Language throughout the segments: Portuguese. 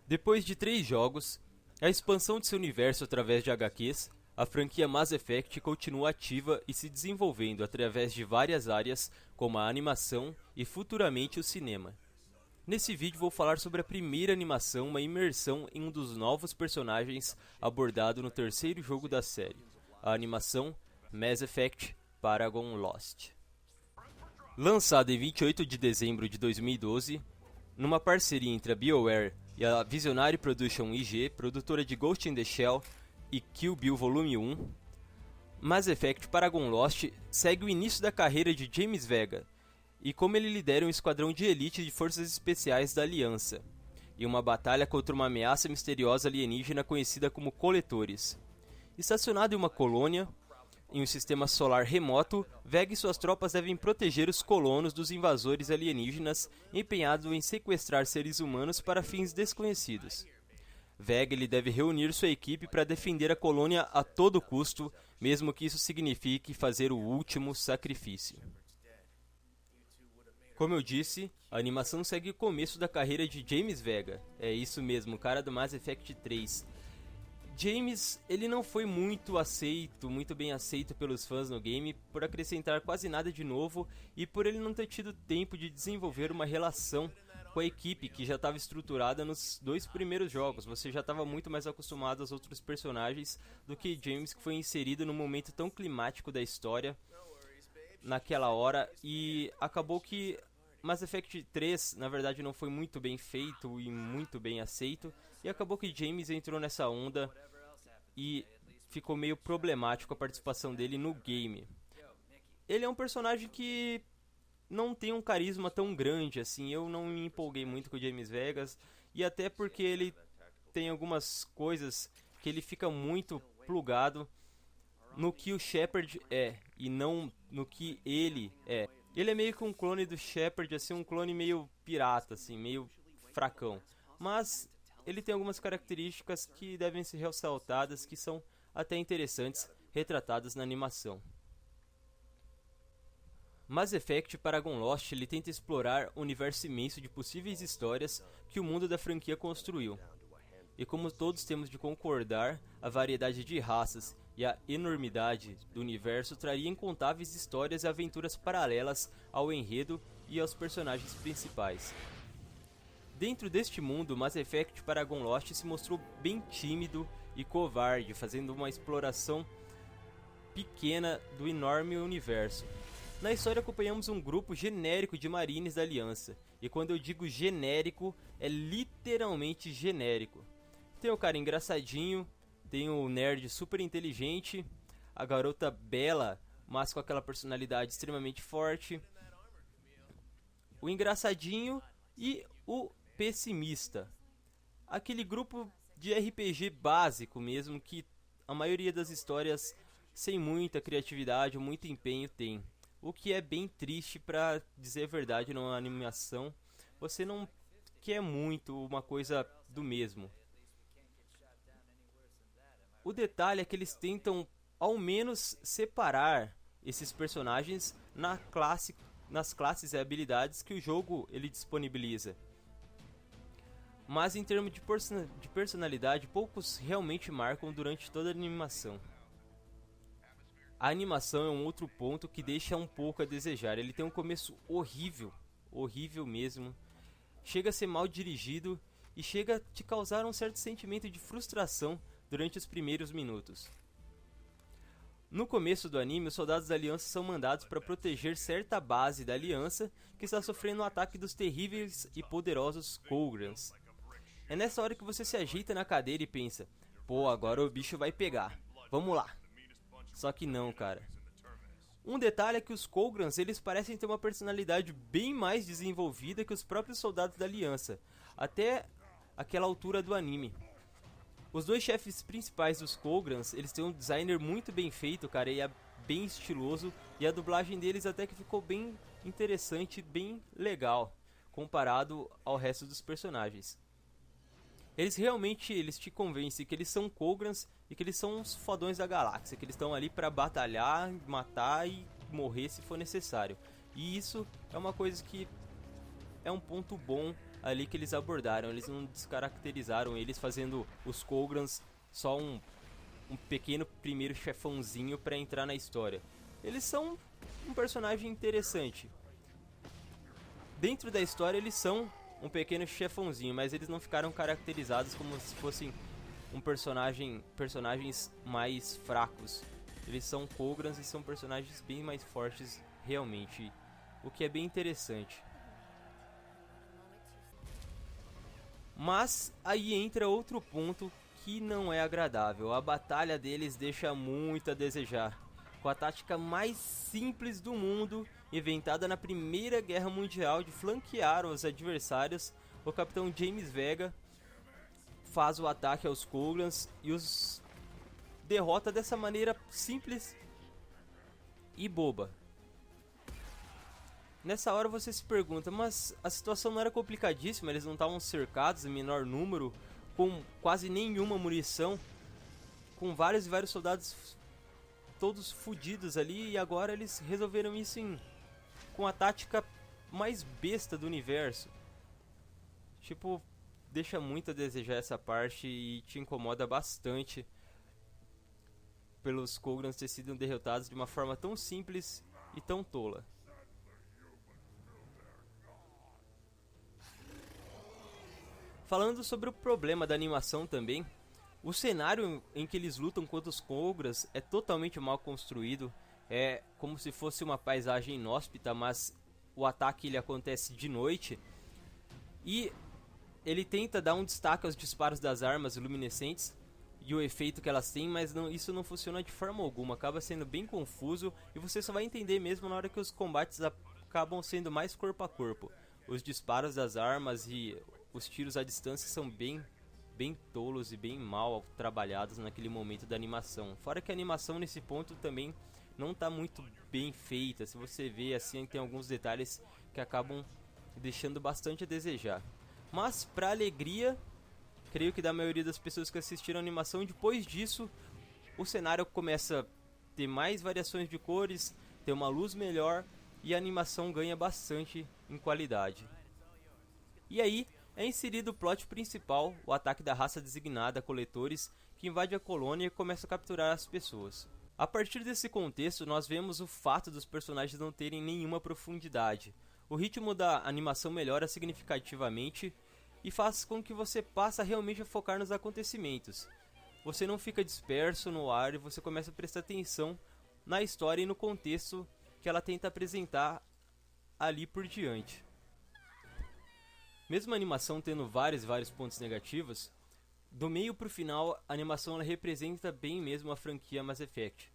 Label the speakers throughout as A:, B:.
A: Depois de 3 jogos, a expansão de seu universo através de HQs, a franquia Mass Effect continua ativa e se desenvolvendo através de várias áreas, como a animação e futuramente o cinema. Nesse vídeo vou falar sobre a primeira animação, uma imersão em um dos novos personagens abordado no terceiro jogo da série, a animação Mass Effect Paragon Lost. Lançada em 28 de dezembro de 2012, numa parceria entre a BioWare e a Visionary Production IG, produtora de Ghost in the Shell e Kill Bill Volume 1, Mass Effect Paragon Lost segue o início da carreira de James Vega e como ele lidera um esquadrão de elite de forças especiais da Aliança, em uma batalha contra uma ameaça misteriosa alienígena conhecida como Coletores. Estacionado em uma colônia, em um sistema solar remoto, Vega e suas tropas devem proteger os colonos dos invasores alienígenas empenhados em sequestrar seres humanos para fins desconhecidos. Vega ele deve reunir sua equipe para defender a colônia a todo custo, mesmo que isso signifique fazer o último sacrifício. Como eu disse, a animação segue o começo da carreira de James Vega. É isso mesmo, o cara do Mass Effect 3. James, ele não foi muito bem aceito pelos fãs no game, por acrescentar quase nada de novo e por ele não ter tido tempo de desenvolver uma relação com a equipe que já estava estruturada nos 2 primeiros jogos. Você já estava muito mais acostumado aos outros personagens do que James, que foi inserido num momento tão climático da história naquela hora, e acabou que Mass Effect 3 na verdade não foi muito bem feito e muito bem aceito, e acabou que James entrou nessa onda e ficou meio problemático a participação dele no game. Ele é um personagem que não tem um carisma tão grande assim, eu não me empolguei muito com o James Vegas, e até porque ele tem algumas coisas que ele fica muito plugado no que o Shepard é e não no que ele é. Ele é meio que um clone do Shepard, assim, um clone meio pirata, assim, meio fracão. Mas ele tem algumas características que devem ser ressaltadas, que são até interessantes, retratadas na animação. Mass Effect Paragon Lost ele tenta explorar o universo imenso de possíveis histórias que o mundo da franquia construiu. E como todos temos de concordar, a variedade de raças e a enormidade do universo traria incontáveis histórias e aventuras paralelas ao enredo e aos personagens principais. Dentro deste mundo, Mass Effect Paragon Lost se mostrou bem tímido e covarde, fazendo uma exploração pequena do enorme universo. Na história acompanhamos um grupo genérico de marines da Aliança, e quando eu digo genérico, é literalmente genérico. Tem o cara engraçadinho, tem o nerd super inteligente, a garota bela, mas com aquela personalidade extremamente forte, o engraçadinho e o pessimista. Aquele grupo de RPG básico mesmo, que a maioria das histórias sem muita criatividade ou muito empenho tem. O que é bem triste, pra dizer a verdade, numa animação. Você não quer muito uma coisa do mesmo. O detalhe é que eles tentam ao menos separar esses personagens nas classes e habilidades que o jogo ele disponibiliza. Mas em termos de personalidade, poucos realmente marcam durante toda a animação. A animação é um outro ponto que deixa um pouco a desejar. Ele tem um começo horrível, horrível mesmo. Chega a ser mal dirigido e chega a te causar um certo sentimento de frustração durante os primeiros minutos. No começo do anime, os soldados da Aliança são mandados para proteger certa base da Aliança que está sofrendo um ataque dos terríveis e poderosos Kograns. É nessa hora que você se ajeita na cadeira e pensa: pô, agora o bicho vai pegar, vamos lá. Só que não, cara. Um detalhe é que os Kograns eles parecem ter uma personalidade bem mais desenvolvida que os próprios soldados da Aliança, até aquela altura do anime. Os 2 chefes principais dos Kograns, eles têm um designer muito bem feito, cara, e é bem estiloso, e a dublagem deles até que ficou bem interessante, bem legal, comparado ao resto dos personagens. Eles te convencem que eles são Kograns e que eles são os fodões da galáxia, que eles estão ali para batalhar, matar e morrer se for necessário. E isso é uma coisa que é um ponto bom ali que eles abordaram. Eles não descaracterizaram eles fazendo os Kograns só um pequeno primeiro chefãozinho para entrar na história. Eles são um personagem interessante. Dentro da história eles são um pequeno chefãozinho, mas eles não ficaram caracterizados como se fossem personagens mais fracos. Eles são Kograns e são personagens bem mais fortes realmente, o que é bem interessante. Mas aí entra outro ponto que não é agradável. A batalha deles deixa muito a desejar. Com a tática mais simples do mundo, inventada na Primeira Guerra Mundial de flanquear os adversários, o capitão James Vega faz o ataque aos Kograns e os derrota dessa maneira simples e boba. Nessa hora você se pergunta, mas a situação não era complicadíssima? Eles não estavam cercados em menor número, com quase nenhuma munição, com vários e vários soldados todos fodidos ali, e agora eles resolveram isso com a tática mais besta do universo. Tipo, deixa muito a desejar essa parte e te incomoda bastante pelos Kograns ter sido derrotados de uma forma tão simples e tão tola. Falando sobre o problema da animação também, o cenário em que eles lutam contra os Kograns é totalmente mal construído. É como se fosse uma paisagem inóspita, mas o ataque ele acontece de noite. E ele tenta dar um destaque aos disparos das armas luminescentes e o efeito que elas têm, mas isso não funciona de forma alguma. Acaba sendo bem confuso e você só vai entender mesmo na hora que os combates acabam sendo mais corpo a corpo. Os disparos das armas e os tiros à distância são bem tolos e bem mal trabalhados naquele momento da animação. Fora que a animação nesse ponto também não está muito bem feita. Se você vê assim, tem alguns detalhes que acabam deixando bastante a desejar. Mas para alegria, creio que da maioria das pessoas que assistiram a animação, depois disso o cenário começa a ter mais variações de cores, ter uma luz melhor e a animação ganha bastante em qualidade. E aí é inserido o plot principal, o ataque da raça designada Coletores, que invade a colônia e começa a capturar as pessoas. A partir desse contexto, nós vemos o fato dos personagens não terem nenhuma profundidade. O ritmo da animação melhora significativamente e faz com que você passe realmente a focar nos acontecimentos. Você não fica disperso no ar e você começa a prestar atenção na história e no contexto que ela tenta apresentar ali por diante. Mesmo a animação tendo vários pontos negativos, do meio para o final a animação ela representa bem mesmo a franquia Mass Effect.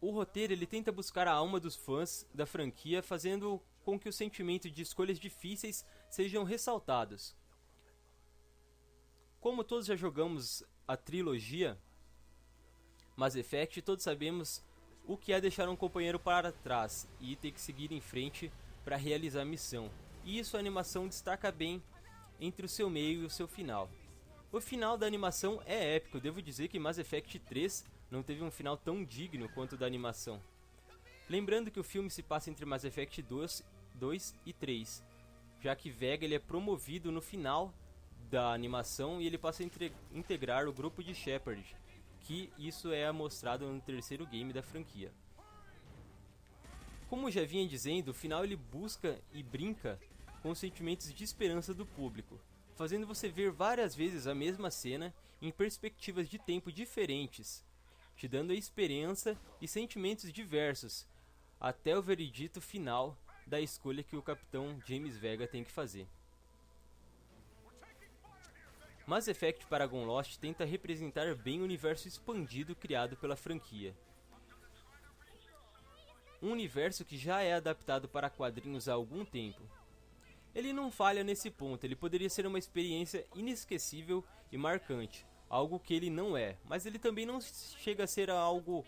A: O roteiro ele tenta buscar a alma dos fãs da franquia, fazendo com que o sentimento de escolhas difíceis sejam ressaltados. Como todos já jogamos a trilogia Mass Effect, todos sabemos o que é deixar um companheiro para trás e ter que seguir em frente para realizar a missão. E isso a animação destaca bem entre o seu meio e o seu final. O final da animação é épico. Devo dizer que Mass Effect 3 não teve um final tão digno quanto o da animação. Lembrando que o filme se passa entre Mass Effect 2 e 3, já que Vega ele é promovido no final da animação e ele passa a integrar o grupo de Shepard, que isso é mostrado no terceiro game da franquia. Como já vinha dizendo, o final ele busca e brinca com os sentimentos de esperança do público, fazendo você ver várias vezes a mesma cena em perspectivas de tempo diferentes, te dando a esperança e sentimentos diversos, até o veredito final da escolha que o capitão James Vega tem que fazer. Mass Effect Paragon Lost tenta representar bem o universo expandido criado pela franquia. Um universo que já é adaptado para quadrinhos há algum tempo. Ele não falha nesse ponto, ele poderia ser uma experiência inesquecível e marcante, algo que ele não é, mas ele também não chega a ser algo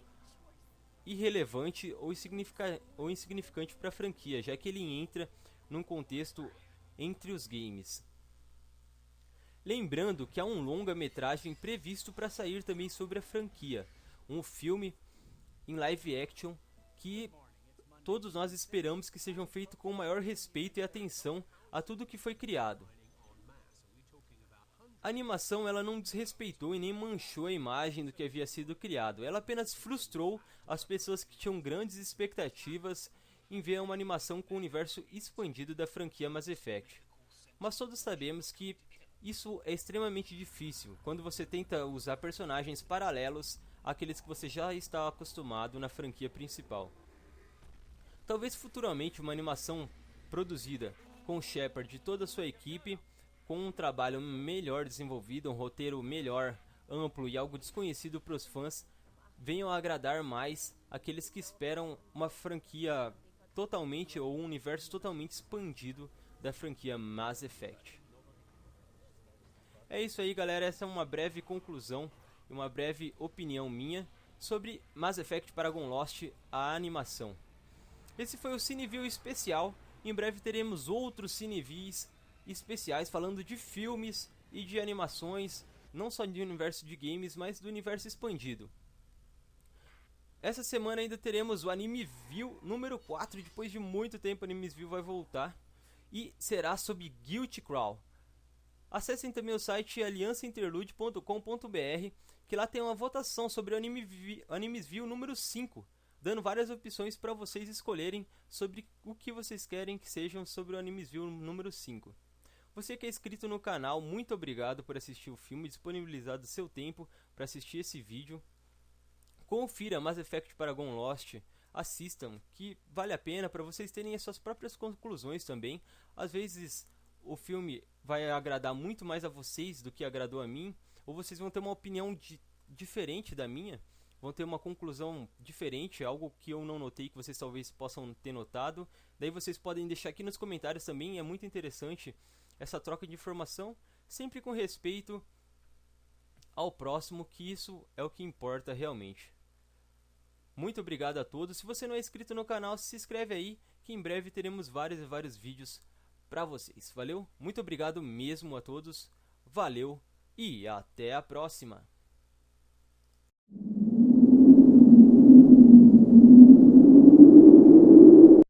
A: irrelevante ou insignificante para a franquia, já que ele entra num contexto entre os games. Lembrando que há um longa-metragem previsto para sair também sobre a franquia, um filme em live action que todos nós esperamos que sejam feitos com o maior respeito e atenção a tudo que foi criado. A animação ela não desrespeitou e nem manchou a imagem do que havia sido criado. Ela apenas frustrou as pessoas que tinham grandes expectativas em ver uma animação com o universo expandido da franquia Mass Effect. Mas todos sabemos que isso é extremamente difícil quando você tenta usar personagens paralelos àqueles que você já está acostumado na franquia principal. Talvez futuramente uma animação produzida com Shepard e toda a sua equipe, com um trabalho melhor desenvolvido, um roteiro melhor, amplo e algo desconhecido para os fãs, venham a agradar mais aqueles que esperam uma franquia totalmente ou um universo totalmente expandido da franquia Mass Effect. É isso aí, galera, essa é uma breve conclusão e uma breve opinião minha sobre Mass Effect Paragon Lost, a animação. Esse foi o Cineview especial. Em breve teremos outros Cineviews especiais falando de filmes e de animações, não só do universo de games, mas do universo expandido. Essa semana ainda teremos o Animeview número 4, depois de muito tempo o Animeview vai voltar, e será sobre Guilty Crown. Acessem também o site aliançainterlude.com.br, que lá tem uma votação sobre o Animeview número 5, dando várias opções para vocês escolherem sobre o que vocês querem que sejam sobre o Animeview número 5. Você que é inscrito no canal, muito obrigado por assistir o filme e disponibilizado seu tempo para assistir esse vídeo. Confira Mass Effect Paragon Lost, assistam, que vale a pena para vocês terem as suas próprias conclusões também. Às vezes o filme vai agradar muito mais a vocês do que agradou a mim, ou vocês vão ter uma opinião diferente da minha, vão ter uma conclusão diferente, algo que eu não notei que vocês talvez possam ter notado. Daí vocês podem deixar aqui nos comentários também, é muito interessante essa troca de informação, sempre com respeito ao próximo, que isso é o que importa realmente. Muito obrigado a todos. Se você não é inscrito no canal, se inscreve aí, que em breve teremos vários vídeos para vocês. Valeu? Muito obrigado mesmo a todos. Valeu e até a próxima.